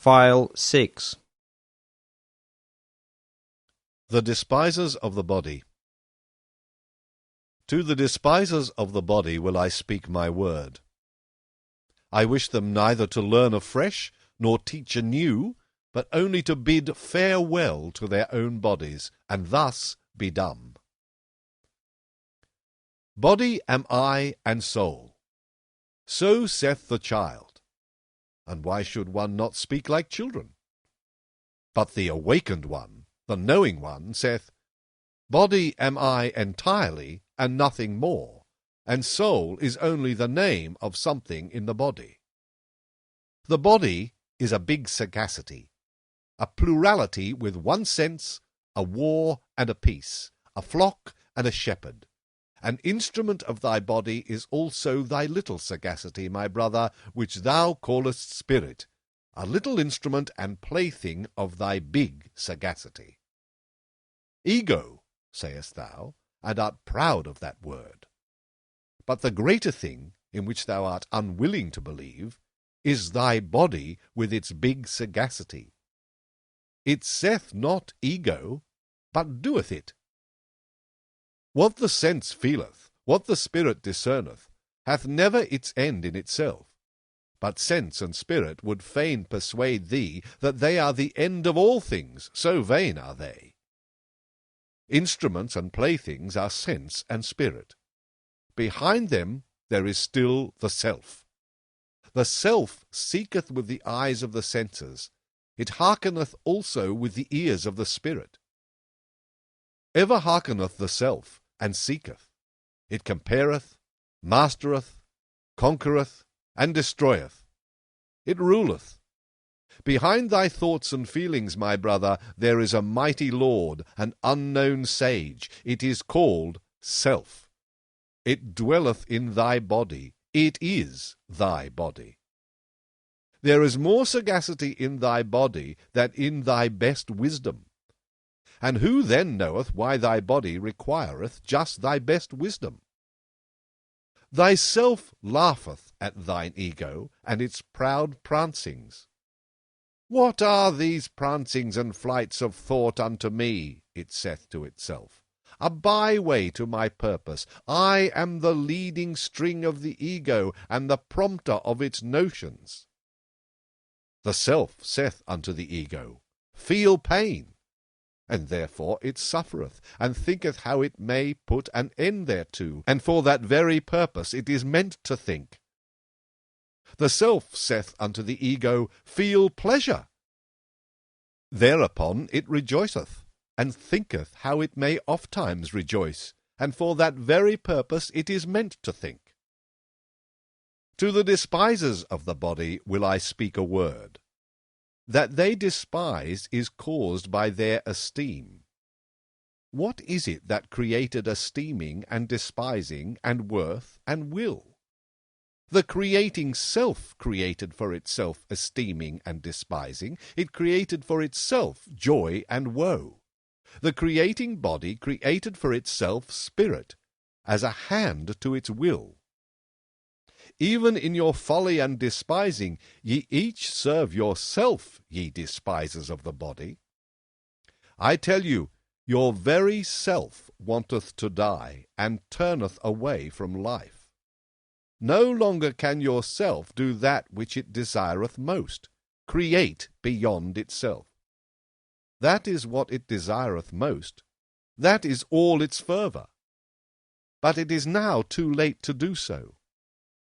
File 6. The despisers of the body. To the despisers of the body will I speak my word. I wish them neither to learn afresh nor teach anew, but only to bid farewell to their own bodies, and thus be dumb. Body am I and soul. So saith the child. And why should one not speak like children? But the awakened one, the knowing one, saith, Body am I entirely, and nothing more, and soul is only the name of something in the body. The body is a big sagacity, a plurality with one sense, a war and a peace, a flock and a shepherd. An instrument of thy body is also thy little sagacity, my brother, which thou callest spirit, a little instrument and plaything of thy big sagacity. Ego, sayest thou, and art proud of that word. But the greater thing, in which thou art unwilling to believe, is thy body with its big sagacity. It saith not ego, but doeth it. What the sense feeleth, what the spirit discerneth, hath never its end in itself. But sense and spirit would fain persuade thee that they are the end of all things, so vain are they. Instruments and playthings are sense and spirit. Behind them there is still the self. The self seeketh with the eyes of the senses, it hearkeneth also with the ears of the spirit. Ever hearkeneth the self, and seeketh. It compareth, mastereth, conquereth, and destroyeth. It ruleth. Behind thy thoughts and feelings, my brother, there is a mighty lord, an unknown sage. It is called self. It dwelleth in thy body. It is thy body. There is more sagacity in thy body than in thy best wisdom. And who then knoweth why thy body requireth just thy best wisdom? Thyself laugheth at thine ego and its proud prancings. What are these prancings and flights of thought unto me? It saith to itself. A byway to my purpose. I am the leading string of the ego, and the prompter of its notions. The self saith unto the ego, Feel pain. And therefore it suffereth, and thinketh how it may put an end thereto, and for that very purpose it is meant to think. The self saith unto the ego, Feel pleasure. Thereupon it rejoiceth, and thinketh how it may ofttimes rejoice, and for that very purpose it is meant to think. To the despisers of the body will I speak a word. That they despise is caused by their esteem. What is it that created esteeming and despising and worth and will? The creating self created for itself esteeming and despising. It created for itself joy and woe. The creating body created for itself spirit, as a hand to its will. Even in your folly and despising, ye each serve yourself, ye despisers of the body. I tell you, your very self wanteth to die, and turneth away from life. No longer can yourself do that which it desireth most, create beyond itself. That is what it desireth most, that is all its fervour. But it is now too late to do so.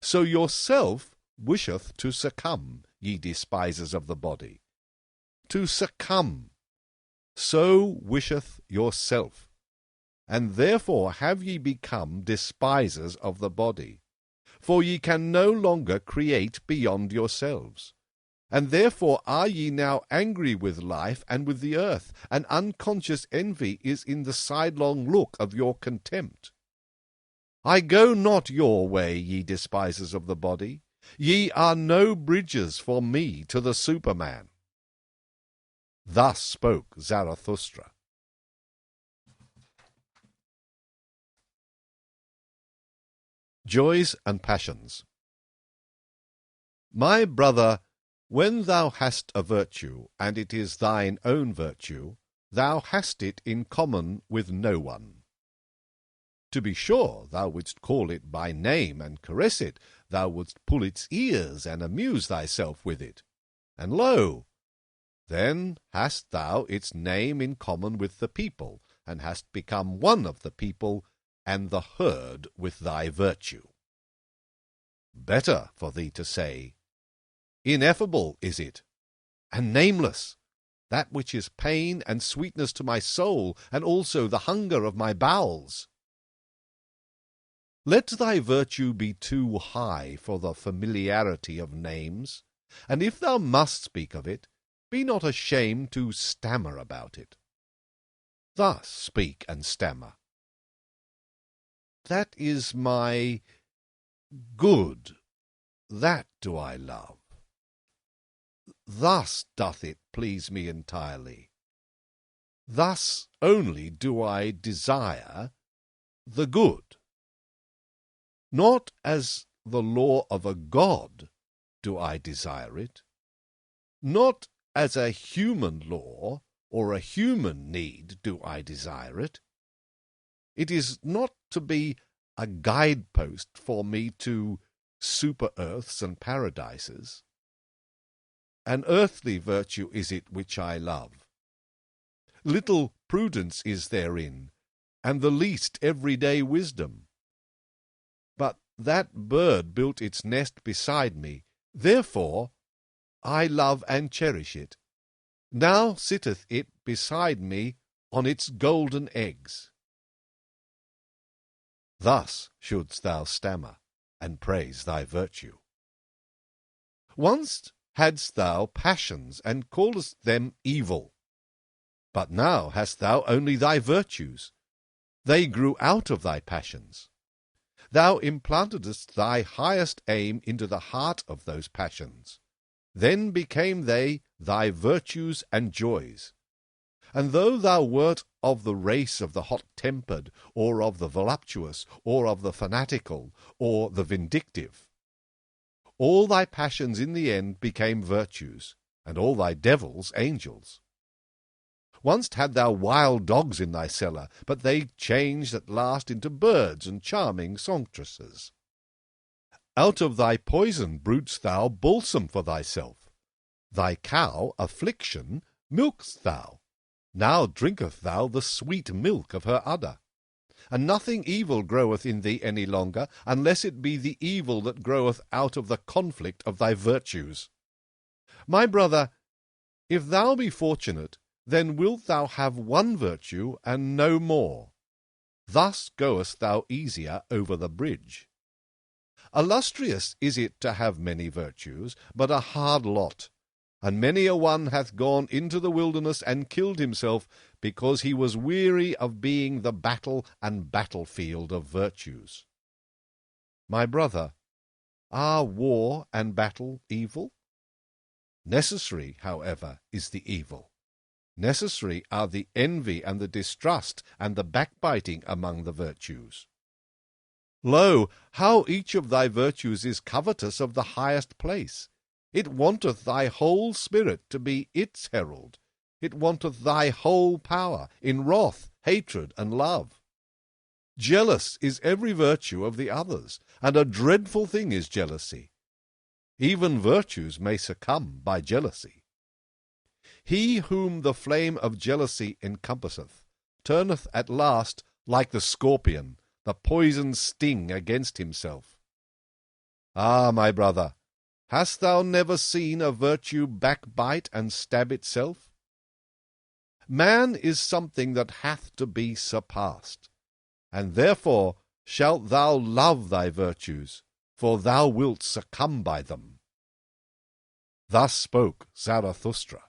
So yourself wisheth to succumb, ye despisers of the body. To succumb. So wisheth yourself. And therefore have ye become despisers of the body. For ye can no longer create beyond yourselves. And therefore are ye now angry with life and with the earth, and unconscious envy is in the sidelong look of your contempt. I go not your way, ye despisers of the body. Ye are no bridges for me to the Superman. Thus spoke Zarathustra. Joys and passions. My brother, When thou hast a virtue, and it is thine own virtue, thou hast it in common with no one. To be sure, thou wouldst call it by name and caress it, thou wouldst pull its ears and amuse thyself with it. And lo, then hast thou its name in common with the people, and hast become one of the people, and the herd with thy virtue. Better for thee to say, ineffable is it, and nameless, that which is pain and sweetness to my soul, and also the hunger of my bowels. Let thy virtue be too high for the familiarity of names, and if thou must speak of it, be not ashamed to stammer about it. Thus speak and stammer. That is my good, that do I love. Thus doth it please me entirely. Thus only do I desire the good. Not as the law of a god do I desire it, not as a human law or a human need do I desire it. It is not to be a guidepost for me to super-earths and paradises. An earthly virtue is it which I love. Little prudence is therein, and the least everyday wisdom. But that bird built its nest beside me, therefore I love and cherish it. Now sitteth it beside me on its golden eggs. Thus shouldst thou stammer, and praise thy virtue. Once hadst thou passions, and calledst them evil. But now hast thou only thy virtues. They grew out of thy passions. Thou implantedst thy highest aim into the heart of those passions. Then became they thy virtues and joys. And though thou wert of the race of the hot-tempered, or of the voluptuous, or of the fanatical, or the vindictive, all thy passions in the end became virtues, and all thy devils angels. Once had thou wild dogs in thy cellar, but they changed at last into birds and charming songstresses. Out of thy poison brewedst thou balsam for thyself. Thy cow, Affliction, milk'st thou. Now drinketh thou the sweet milk of her udder. And nothing evil groweth in thee any longer, unless it be the evil that groweth out of the conflict of thy virtues. My brother, if thou be fortunate, then wilt thou have one virtue and no more. Thus goest thou easier over the bridge. Illustrious is it to have many virtues, but a hard lot, and many a one hath gone into the wilderness and killed himself, because he was weary of being the battle and battlefield of virtues. My brother, are war and battle evil? Necessary, however, is the evil. Necessary are the envy and the distrust and the backbiting among the virtues. Lo, how each of thy virtues is covetous of the highest place! It wanteth thy whole spirit to be its herald. It wanteth thy whole power in wrath, hatred, and love. Jealous is every virtue of the others, and a dreadful thing is jealousy. Even virtues may succumb by jealousy. He whom the flame of jealousy encompasseth turneth at last like the scorpion, the poisoned sting against himself. Ah, my brother, hast thou never seen a virtue backbite and stab itself? Man is something that hath to be surpassed, and therefore shalt thou love thy virtues, for thou wilt succumb by them. Thus spoke Zarathustra.